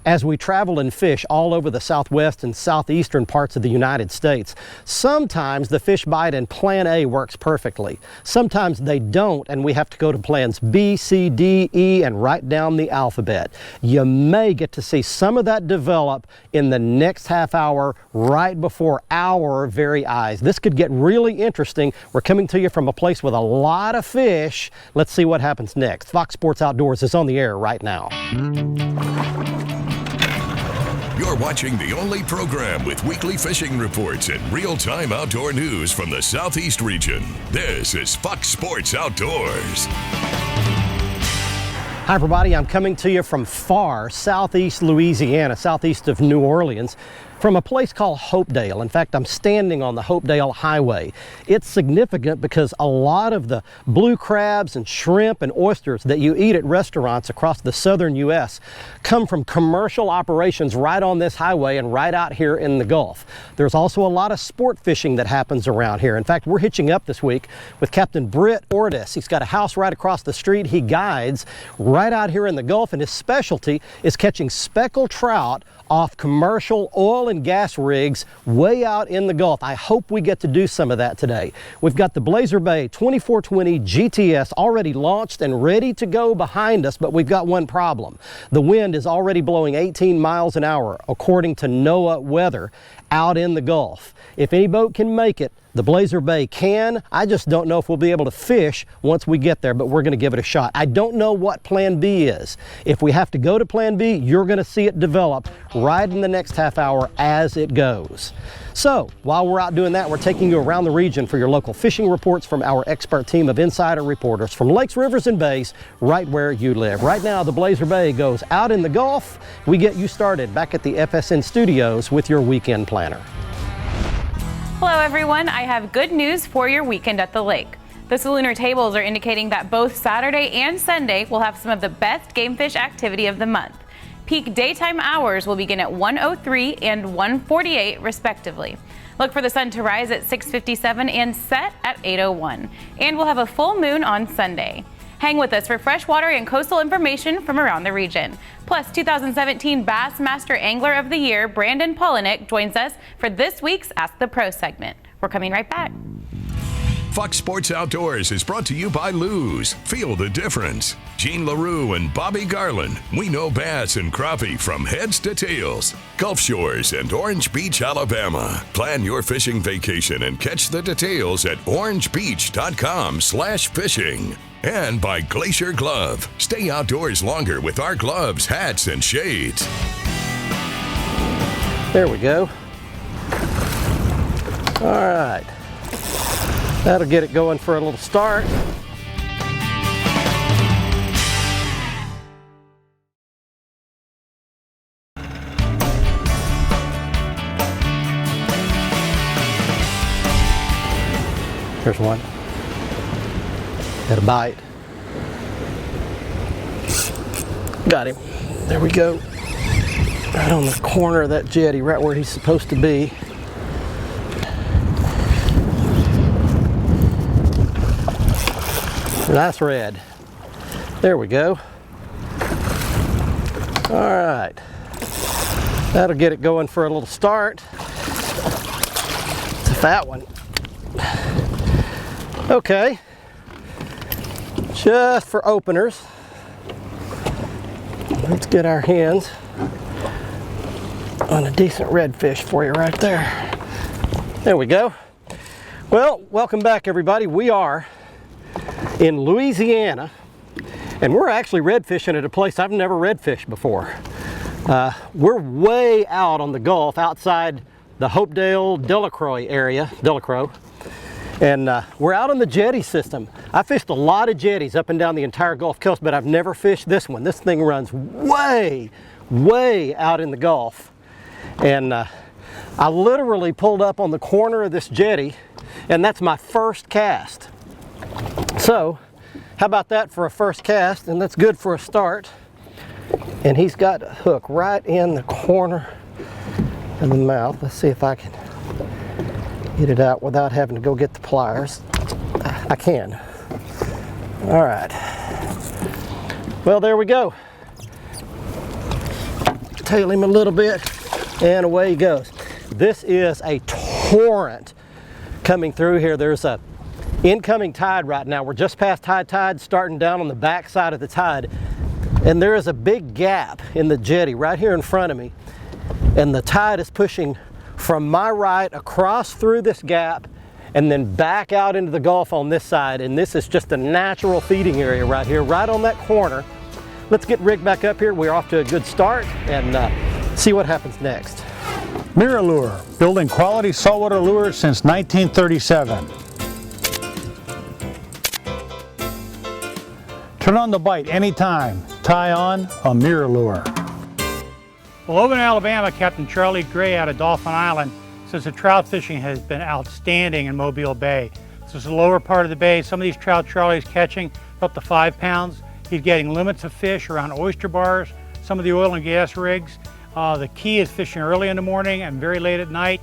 as we travel and fish all over the southwest and southeastern parts of the United States. Sometimes the fish bite in plan A works perfectly. Sometimes they don't, and we have to go to plans B, C, D, E, and write down the alphabet. You may get to see some of that develop in the next half hour right before our very eyes. This could get really interesting. We're coming to you from a place with a lot of fish. Let's see what happens next. Fox Sports Outdoors is on the air right now. You're watching the only program with weekly fishing reports and real-time outdoor news from the Southeast region. This is Fox Sports Outdoors. Hi everybody, I'm coming to you from far southeast Louisiana, southeast of New Orleans, from a place called Hopedale. In fact, I'm standing on the Hopedale Highway. It's significant because a lot of the blue crabs and shrimp and oysters that you eat at restaurants across the southern U.S. come from commercial operations right on this highway and right out here in the Gulf. There's also a lot of sport fishing that happens around here. In fact, we're hitching up this week with Captain Britt Ortis. He's got a house right across the street. He guides right out here in the Gulf, and his specialty is catching speckled trout off commercial oil and gas rigs way out in the Gulf. I hope we get to do some of that today. We've got the Blazer Bay 2420 GTS already launched and ready to go behind us, but we've got one problem. The wind is already blowing 18 miles an hour, according to NOAA weather, out in the Gulf. If any boat can make it, the Blazer Bay can. I just don't know if we'll be able to fish once we get there, but we're going to give it a shot. I don't know what plan B is. If we have to go to plan B, you're going to see it develop right in the next half hour as it goes. So while we're out doing that, we're taking you around the region for your local fishing reports from our expert team of insider reporters from lakes, rivers, and bays right where you live. Right now, the Blazer Bay goes out in the Gulf. We get you started back at the FSN studios with your weekend planner. Hello everyone, I have good news for your weekend at the lake. The Salooner tables are indicating that both Saturday and Sunday will have some of the best game fish activity of the month. Peak daytime hours will begin at 1:03 and 1:48 respectively. Look for the sun to rise at 6:57 and set at 8:01. And we'll have a full moon on Sunday. Hang with us for freshwater and coastal information from around the region. Plus, 2017 Bassmaster Angler of the Year, Brandon Polinick, joins us for this week's Ask the Pro segment. We're coming right back. Fox Sports Outdoors is brought to you by Lew's. Feel the difference. Gene LaRue and Bobby Garland. We know bass and crappie from heads to tails. Gulf Shores and Orange Beach, Alabama. Plan your fishing vacation and catch the details at orangebeach.com/fishing. And by Glacier Glove. Stay outdoors longer with our gloves, hats, and shades. There we go. All right. That'll get it going for a little start. There's one. Got a bite. Got him. There we go. Right on the corner of that jetty, right where he's supposed to be. Nice red. There we go. All right. That'll get it going for a little start. It's a fat one. Okay. Just for openers, let's get our hands on a decent redfish for you right there. There we go. Well, welcome back everybody. We are in Louisiana, and we're actually red fishing at a place I've never red fished before. We're way out on the Gulf, outside the Hopedale, Delacroix area, and we're out on the jetty system. I fished a lot of jetties up and down the entire Gulf Coast, but I've never fished this one. This thing runs way, way out in the Gulf. And I literally pulled up on the corner of this jetty, and that's my first cast. So, how about that for a first cast? And that's good for a start. And he's got a hook right in the corner of the mouth. Let's see if I can get it out without having to go get the pliers. I can. All right. Well, there we go. tail him a little bit, and away he goes. This is a torrent coming through here. There's a incoming tide right now. We're just past high tide, starting down on the back side of the tide. And there is a big gap in the jetty right here in front of me. And the tide is pushing from my right across through this gap and then back out into the Gulf on this side. And this is just a natural feeding area right here, right on that corner. Let's get rigged back up here. We're off to a good start and see what happens next. Mirror Lure, building quality saltwater lures since 1937. Turn on the bite anytime. Tie on a Mirror Lure. Well, over in Alabama, Captain Charlie Gray out of Dauphin Island says the trout fishing has been outstanding in Mobile Bay. This is the lower part of the bay. Some of these trout Charlie's catching up to 5 pounds. He's getting limits of fish around oyster bars, some of the oil and gas rigs. The key is fishing early in the morning and very late at night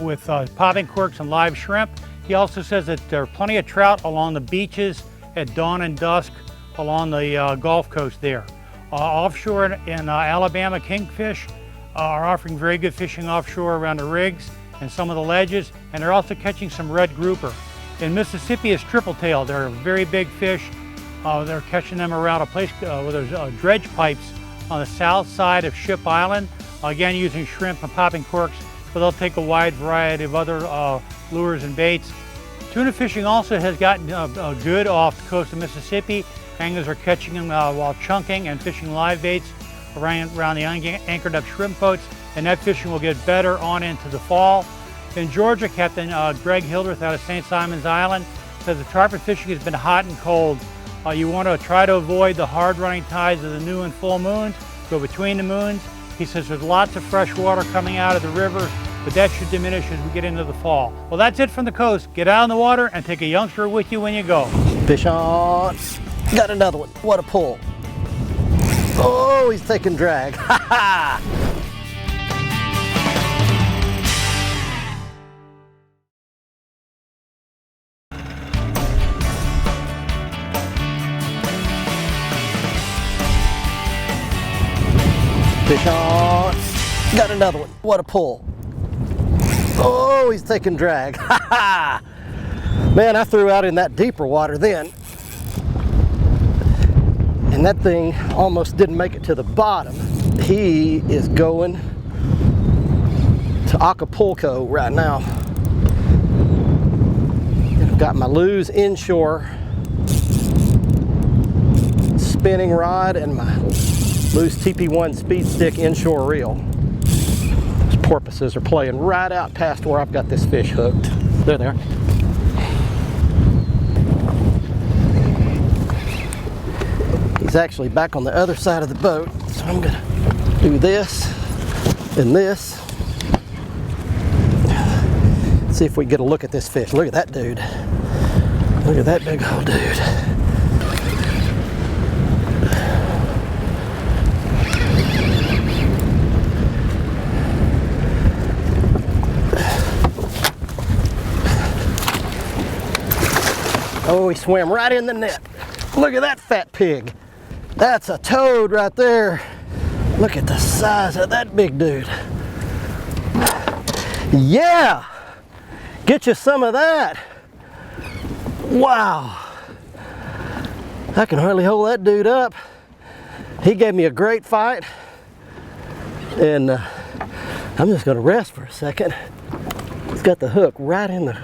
with popping corks and live shrimp. He also says that there are plenty of trout along the beaches at dawn and dusk along the Gulf Coast there. Offshore in Alabama, kingfish are offering very good fishing offshore around the rigs and some of the ledges, and they're also catching some red grouper. In Mississippi is triple tail. They're very big fish. They're catching them around a place where there's dredge pipes on the south side of Ship Island, again using shrimp and popping corks, but they'll take a wide variety of other lures and baits. Tuna fishing also has gotten good off the coast of Mississippi. Anglers are catching them while chunking and fishing live baits around the anchored up shrimp boats, and that fishing will get better on into the fall. In Georgia, Captain Greg Hildreth out of St. Simon's Island says the tarpon fishing has been hot and cold. You want to try to avoid the hard running tides of the new and full moons, go between the moons. He says there's lots of fresh water coming out of the river, but that should diminish as we get into the fall. Well, that's it from the coast. Get out in the water and take a youngster with you when you go. Fish on. Got another one. What a pull. Oh, he's taking drag. Ha ha! Fish on. Got another one. What a pull. Oh, he's taking drag. Ha ha! Man, I threw out in that deeper water then. And that thing almost didn't make it to the bottom. He is going to Acapulco right now. I've got my Lew's inshore spinning rod and my Lew's TP1 speed stick inshore reel. Those porpoises are playing right out past where I've got this fish hooked. There they are. He's actually back on the other side of the boat, so I'm gonna do this and this. See if we get a look at this fish. Look at that dude. Look at that big old dude. Oh, he swam right in the net. Look at that fat pig. That's a toad right there. Look at the size of that big dude. Yeah! Get you some of that. Wow. I can hardly hold that dude up. He gave me a great fight. And I'm just gonna rest for a second. He's got the hook right in the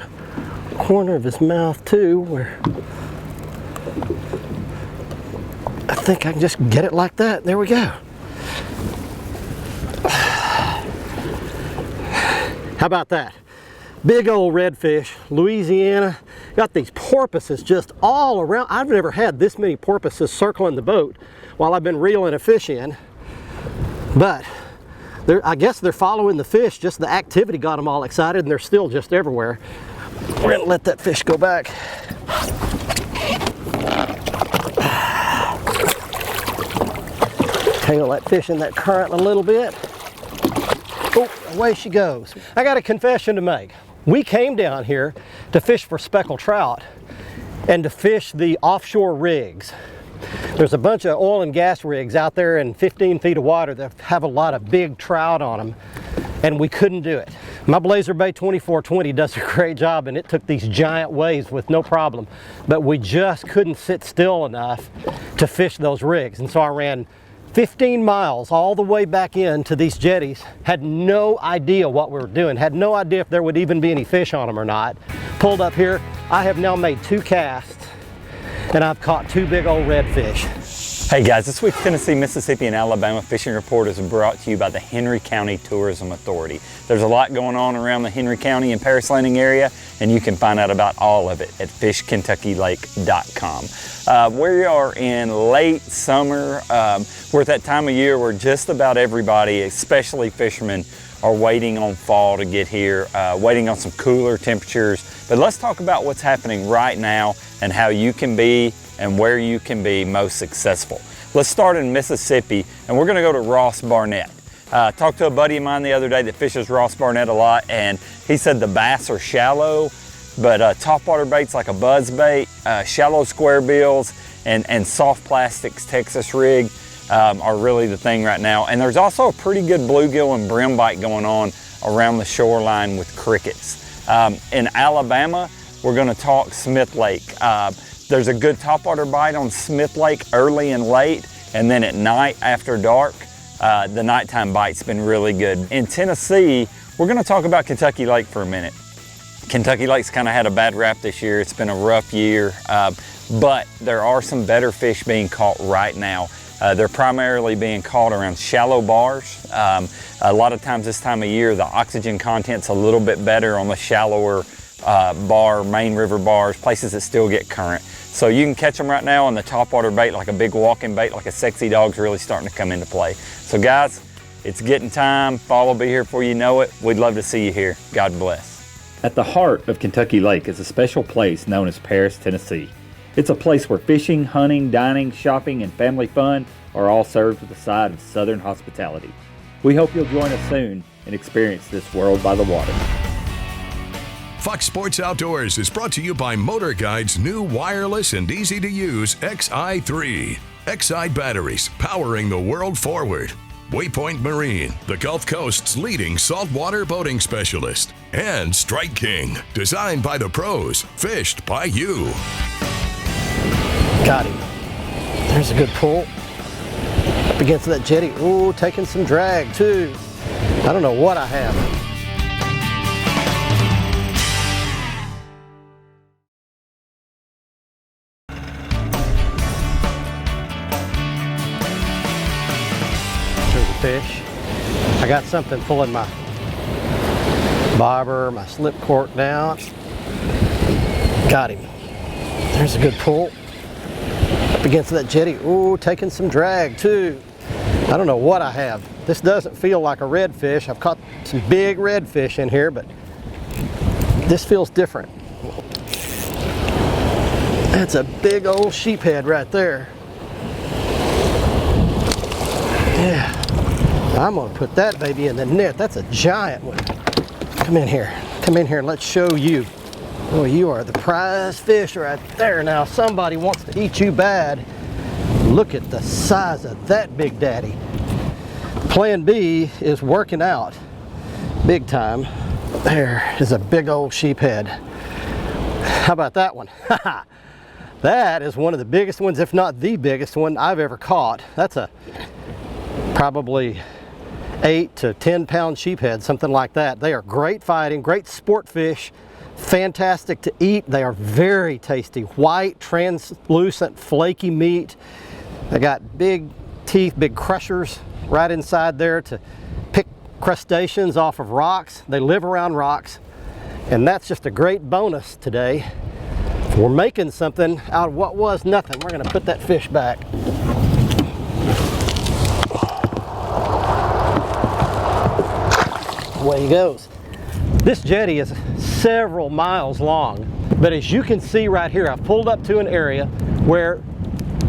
corner of his mouth too, where I think I can just get it like that. There we go. How about that? Big old redfish, Louisiana. Got these porpoises just all around. I've never had this many porpoises circling the boat while I've been reeling a fish in. But I guess they're following the fish. Just the activity got them all excited, and they're still just everywhere. We're gonna let that fish go back. Tangle that fish in that current a little bit. Oh, away she goes. I got a confession to make. We came down here to fish for speckled trout and to fish the offshore rigs. There's a bunch of oil and gas rigs out there in 15 feet of water that have a lot of big trout on them, and we couldn't do it. My Blazer Bay 2420 does a great job, and it took these giant waves with no problem, but we just couldn't sit still enough to fish those rigs. And so I ran 15 miles all the way back into these jetties, had no idea what we were doing, had no idea if there would even be any fish on them or not. Pulled up here, I have now made 2 casts, and I've caught 2 big old redfish. Hey guys, this week's Tennessee, Mississippi, and Alabama Fishing Report is brought to you by the Henry County Tourism Authority. There's a lot going on around the Henry County and Paris Landing area, and you can find out about all of it at fishkentuckylake.com. We are in late summer. We're at that time of year where just about everybody, especially fishermen, are waiting on fall to get here, waiting on some cooler temperatures. But let's talk about what's happening right now and how you can be and where you can be most successful. Let's start in Mississippi, and we're gonna go to Ross Barnett. Talked to a buddy of mine the other day that fishes Ross Barnett a lot, and he said the bass are shallow, but topwater baits like a buzz bait, shallow square bills, and soft plastics Texas rig are really the thing right now. And there's also a pretty good bluegill and brim bite going on around the shoreline with crickets. In Alabama, we're gonna talk Smith Lake. There's a good topwater bite on Smith Lake early and late, and then at night after dark, the nighttime bite's been really good. In Tennessee, we're gonna talk about Kentucky Lake for a minute. Kentucky Lake's kind of had a bad rap this year. It's been a rough year, but there are some better fish being caught right now. They're primarily being caught around shallow bars. A lot of times this time of year, the oxygen content's a little bit better on the shallower main river bars, places that still get current. So you can catch them right now on the topwater bait, like a big walking bait, like a sexy dog's really starting to come into play. So guys, it's getting time. Fall will be here before you know it. We'd love to see you here. God bless. At the heart of Kentucky Lake is a special place known as Paris, Tennessee. It's a place where fishing, hunting, dining, shopping, and family fun are all served with a side of Southern hospitality. We hope you'll join us soon and experience this world by the water. Fox Sports Outdoors is brought to you by Motor Guide's new wireless and easy-to-use XI3. XI batteries powering the world forward. Waypoint Marine, the Gulf Coast's leading saltwater boating specialist. And Strike King, designed by the pros, fished by you. Got him. There's a good pull. Up against that jetty. Ooh, taking some drag too. I don't know what I have. Fish. I got something pulling my bobber, my slip cork down. Got him. There's a good pull. Up against that jetty. Ooh, taking some drag too. I don't know what I have. This doesn't feel like a redfish. I've caught some big redfish in here, but this feels different. That's a big old sheephead right there. Yeah. I'm gonna put that baby in the net. That's a giant one. Come in here. Come in here and let's show you. Oh, you are the prize fish right there. Now somebody wants to eat you bad. Look at the size of that big daddy. Plan B is working out big time. There is a big old sheephead. How about that one? That is one of the biggest ones, if not the biggest one I've ever caught. That's a probably 8 to 10 pound sheephead, something like that. They are great fighting, great sport fish, fantastic to eat. They are very tasty. White, translucent, flaky meat. They got big teeth, big crushers right inside there to pick crustaceans off of rocks. They live around rocks, and that's just a great bonus today. We're making something out of what was nothing. We're gonna put that fish back. Away he goes. This jetty is several miles long, but as you can see right here, I've pulled up to an area where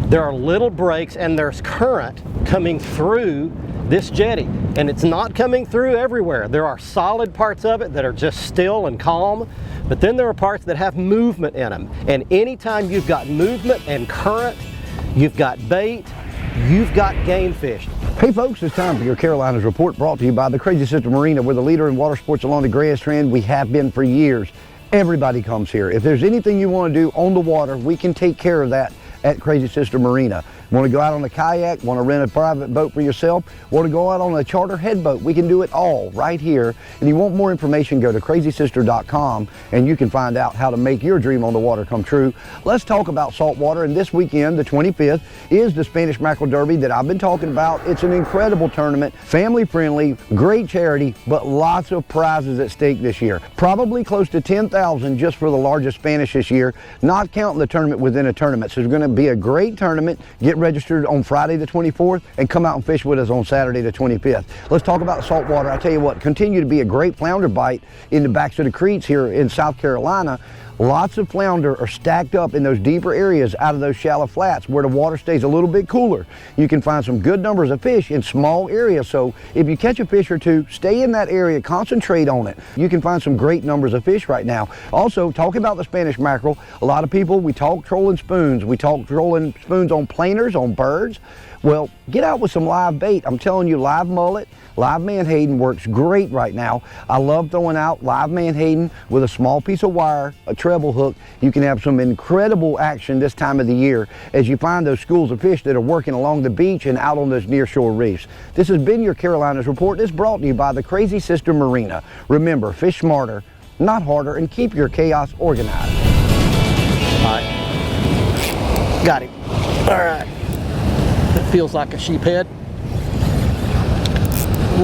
there are little breaks and there's current coming through this jetty, and it's not coming through everywhere. There are solid parts of it that are just still and calm, but then there are parts that have movement in them, and anytime you've got movement and current, you've got bait, you've got game fish. Hey folks, it's time for your Carolinas Report, brought to you by the Crazy Sister Marina. We're the leader in water sports along the Grand Strand. We have been for years. Everybody comes here. If there's anything you want to do on the water, we can take care of that at Crazy Sister Marina. Want to go out on a kayak, want to rent a private boat for yourself, want to go out on a charter head boat, we can do it all right here. And you want more information, go to crazysister.com and you can find out how to make your dream on the water come true. Let's talk about saltwater, and this weekend, the 25th, is the Spanish Mackerel Derby that I've been talking about. It's an incredible tournament, family friendly, great charity, but lots of prizes at stake this year. Probably close to 10,000 just for the largest Spanish this year, not counting the tournament within a tournament. So it's going to be a great tournament. Get registered on Friday the 24th and come out and fish with us on Saturday the 25th. Let's talk about saltwater. I tell you what, continue to be a great flounder bite in the backs of the creeks here in South Carolina. Lots of flounder are stacked up in those deeper areas out of those shallow flats where the water stays a little bit cooler. You can find some good numbers of fish in small areas, so if you catch a fish or two, stay in that area, concentrate on it. You can find some great numbers of fish right now. Also, talking about the Spanish mackerel, a lot of people, we talk trolling spoons. We talk trolling spoons on planers, on birds. Well, get out with some live bait. I'm telling you, live mullet, live menhaden works great right now. I love throwing out live menhaden with a small piece of wire, a treble hook. You can have some incredible action this time of the year as you find those schools of fish that are working along the beach and out on those nearshore reefs. This has been your Carolinas Report. It's brought to you by the Crazy Sister Marina. Remember, fish smarter, not harder, and keep your chaos organized. All right, got him. All right. It feels like a sheephead.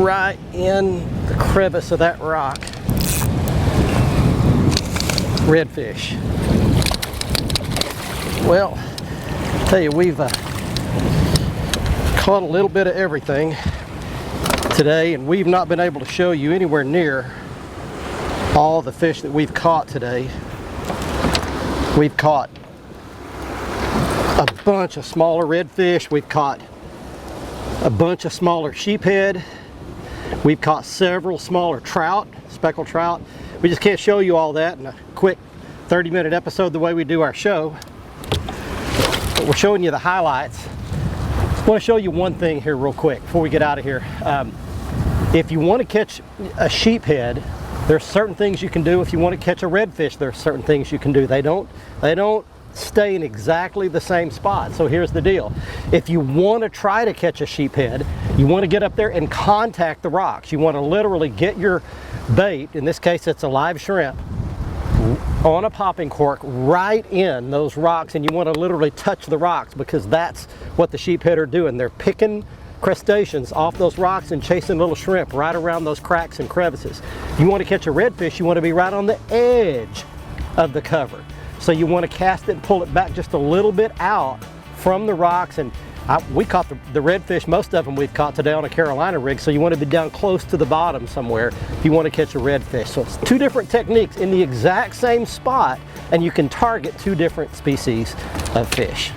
Right in the crevice of that rock. Redfish. Well, I tell you, we've caught a little bit of everything today, and we've not been able to show you anywhere near all the fish that we've caught today. We've caught a bunch of smaller redfish. We've caught a bunch of smaller sheephead. We've caught several smaller trout, speckled trout. We just can't show you all that in a quick 30-minute episode the way we do our show. But we're showing you the highlights. I want to show you one thing here real quick before we get out of here. If you want to catch a sheephead, there's certain things you can do. If you want to catch a redfish, there's certain things you can do. They don't stay in exactly the same spot. So here's the deal. If you want to try to catch a sheephead, you want to get up there and contact the rocks. You want to literally get your bait, in this case it's a live shrimp, on a popping cork right in those rocks, and you want to literally touch the rocks, because that's what the sheephead are doing. They're picking crustaceans off those rocks and chasing little shrimp right around those cracks and crevices. If you want to catch a redfish, you want to be right on the edge of the cover. So you want to cast it and pull it back just a little bit out from the rocks. And we caught the redfish, most of them we've caught today on a Carolina rig, so you want to be down close to the bottom somewhere if you want to catch a redfish. So it's two different techniques in the exact same spot, and you can target two different species of fish.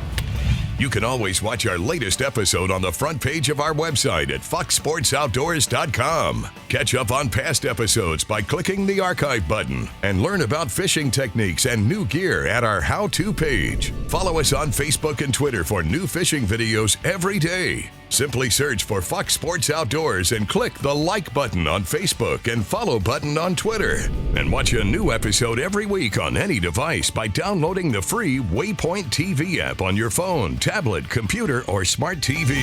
You can always watch our latest episode on the front page of our website at foxsportsoutdoors.com. Catch up on past episodes by clicking the archive button and learn about fishing techniques and new gear at our how-to page. Follow us on Facebook and Twitter for new fishing videos every day. Simply search for Fox Sports Outdoors and click the like button on Facebook and follow button on Twitter. And watch a new episode every week on any device by downloading the free Waypoint TV app on your phone, tablet, computer, or smart TV.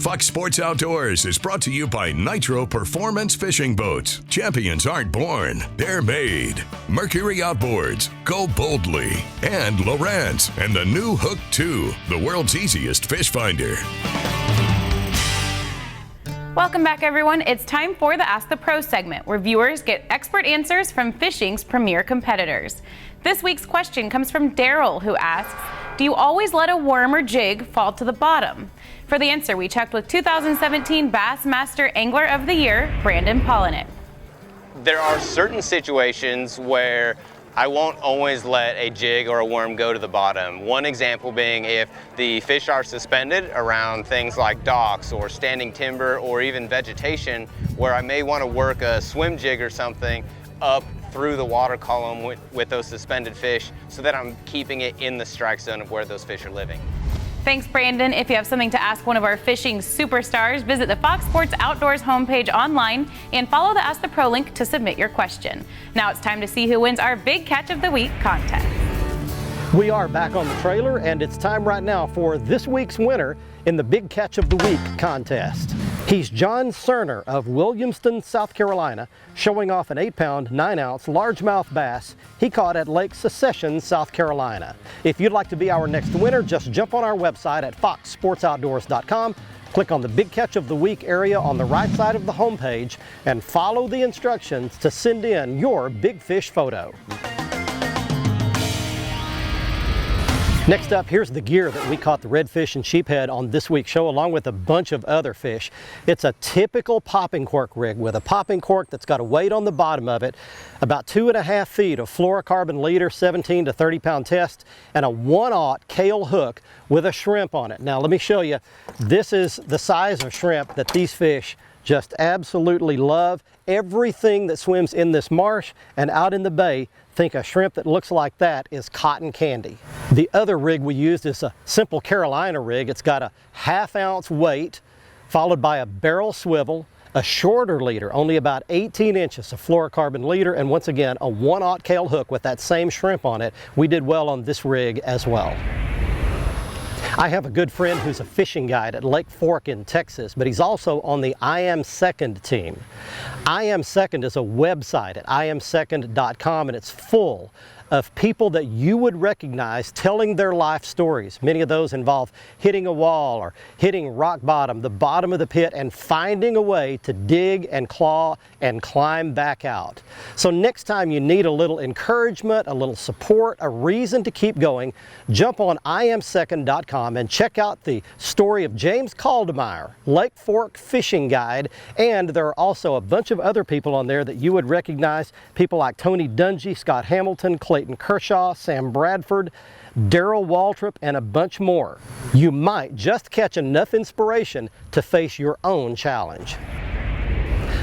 Fox Sports Outdoors is brought to you by Nitro Performance Fishing Boats. Champions aren't born, they're made. Mercury Outboards, go boldly. And Lowrance and the new Hook 2, the world's easiest fish finder. Welcome back, everyone. It's time for the Ask the Pro segment, where viewers get expert answers from fishing's premier competitors. This week's question comes from Daryl, who asks, do you always let a worm or jig fall to the bottom? For the answer, we checked with 2017 Bassmaster Angler of the Year, Brandon Pollinet. There are certain situations where I won't always let a jig or a worm go to the bottom. One example being if the fish are suspended around things like docks or standing timber or even vegetation, where I may want to work a swim jig or something up through the water column with those suspended fish so that I'm keeping it in the strike zone of where those fish are living. Thanks, Brandon. If you have something to ask one of our fishing superstars, visit the Fox Sports Outdoors homepage online and follow the Ask the Pro link to submit your question. Now it's time to see who wins our Big Catch of the Week contest. We are back on the trailer, and it's time right now for this week's winner in the Big Catch of the Week contest. He's John Cerner of Williamston, South Carolina, showing off an 8-pound, 9-ounce largemouth bass he caught at Lake Secession, South Carolina. If you'd like to be our next winner, just jump on our website at foxsportsoutdoors.com, click on the Big Catch of the Week area on the right side of the homepage, and follow the instructions to send in your big fish photo. Next up, here's the gear that we caught the redfish and sheephead on this week's show, along with a bunch of other fish. It's a typical popping cork rig with a popping cork that's got a weight on the bottom of it, about 2.5 feet of fluorocarbon leader, 17 to 30 pound test, and a 1/0 Kale hook with a shrimp on it. Now let me show you, this is the size of shrimp that these fish just absolutely love. Everything that swims in this marsh and out in the bay, think a shrimp that looks like that is cotton candy. The other rig we used is a simple Carolina rig. It's got a 1/2 ounce weight, followed by a barrel swivel, a shorter leader, only about 18 inches of fluorocarbon leader, and once again, a 1/0 Kale hook with that same shrimp on it. We did well on this rig as well. I have a good friend who's a fishing guide at Lake Fork in Texas, but he's also on the I Am Second team. I Am Second is a website at iamsecond.com, and it's full of people that you would recognize telling their life stories. Many of those involve hitting a wall or hitting rock bottom, the bottom of the pit, and finding a way to dig and claw and climb back out. So next time you need a little encouragement, a little support, a reason to keep going, jump on iamsecond.com and check out the story of James Caldemeyer, Lake Fork fishing guide, and there are also a bunch of other people on there that you would recognize, people like Tony Dungy, Scott Hamilton, Clayton Kershaw, Sam Bradford, Daryl Waltrip, and a bunch more. You might just catch enough inspiration to face your own challenge.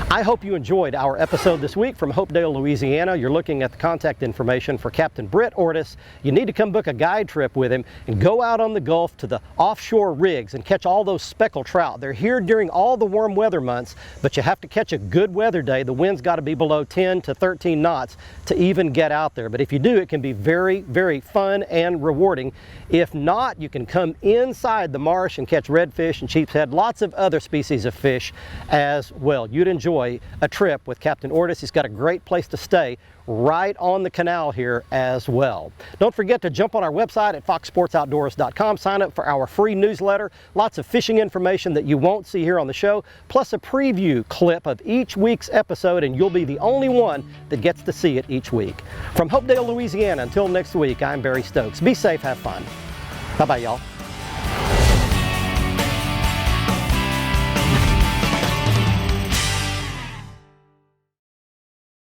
I hope you enjoyed our episode this week from Hopedale, Louisiana. You're looking at the contact information for Captain Britt Ortis. You need to come book a guide trip with him and go out on the Gulf to the offshore rigs and catch all those speckled trout. They're here during all the warm weather months, but you have to catch a good weather day. The wind's got to be below 10 to 13 knots to even get out there. But if you do, it can be very, very fun and rewarding. If not, you can come inside the marsh and catch redfish and sheepshead, lots of other species of fish as well. You'd enjoy a trip with Captain Ortis. He's got a great place to stay right on the canal here as well. Don't forget to jump on our website at foxsportsoutdoors.com, sign up for our free newsletter, lots of fishing information that you won't see here on the show, plus a preview clip of each week's episode, and you'll be the only one that gets to see it each week. From Hopedale, Louisiana, until next week, I'm Barry Stokes. Be safe, have fun. Bye-bye, y'all.